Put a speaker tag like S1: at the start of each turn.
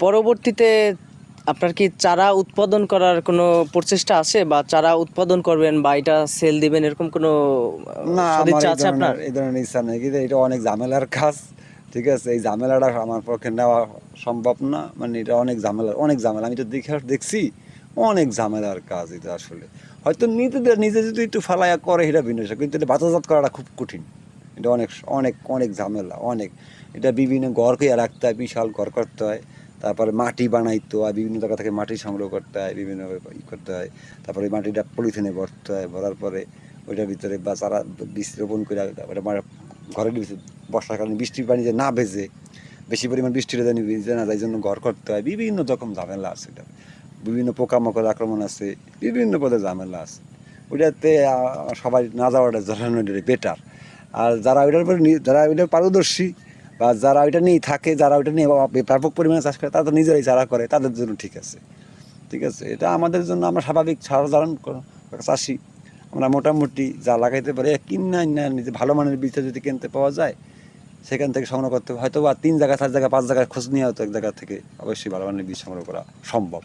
S1: পরবর্তীতে আপনার কি চারা উৎপাদন করার কোনো প্রচেষ্টা আছে, বা চারা উৎপাদন করবেন বা এটা সেল দিবেন, এরকম কোনো
S2: না, আমার
S1: সদিচ্ছা আছে আপনার?
S2: এই ধরনের ইচ্ছা নেই, কিন্তু এটা অনেক ঝামেলার কাজ। ঠিক আছে, এই ঝামেলাটা আমার পক্ষে নেওয়া সম্ভব না। মানে এটা অনেক ঝামেলা, অনেক ঝামেলা। আমি তো দেখছি অনেক ঝামেলার কাজ এটা আসলে। হয়তো নিজে যদি একটু ফালাইয়া করে এটা ভিন্ন বিষয়, কিন্তু এটা বাজারজাত করাটা খুব কঠিন। এটা অনেক অনেক অনেক ঝামেলা, অনেক। এটা বিভিন্ন ঘর করে রাখতে হয়, বিশাল ঘর করতে হয়। তারপরে মাটি বানাইতে হয়, বিভিন্ন জায়গা থেকে মাটি সংগ্রহ করতে হয়, বিভিন্ন করতে হয়। তারপরে মাটিটা পলিথিনে ভরতে হয়, ভরার পরে ওইটার ভিতরে বা চারা বীজ রোপণ করে ওটা ঘরের ভিতরে বর্ষাকালীন বৃষ্টির পানি যে না ভেজে, বেশি পরিমাণ বৃষ্টিটা যেন ভিজে না যায়, জন্য ঘর করতে হয়। বিভিন্ন রকম ঝামেলা আছে এটা, বিভিন্ন পোকামাকড় আক্রমণ আছে, বিভিন্ন পদে ঝামেলা আছে। ওইটাতে সবাই না যাওয়াটা বেটার। আর যারা ওইটার উপরে যারা ওইটা পারদর্শী বা যারা ওইটা নিয়ে থাকে, যারা ওইটা নিয়ে ব্যাপক পরিমাণে চাষ করে, তারা তো নিজেরাই চারা করে, তাদের জন্য ঠিক আছে। ঠিক আছে, এটা আমাদের জন্য, আমরা স্বাভাবিক সাধারণ চাষি, আমরা মোটামুটি যা লাগাইতে পারি কিনা না, নিজে ভালো মানের বীজটা যদি কিনতে পাওয়া যায়, সেখান থেকে সংগ্রহ করতে হয়তো বা 3 জায়গা 4 জায়গা 5 জায়গায় খোঁজ নিয়ে হয়তো এক জায়গা থেকে অবশ্যই ভালো মানের বীজ সংগ্রহ করা সম্ভব।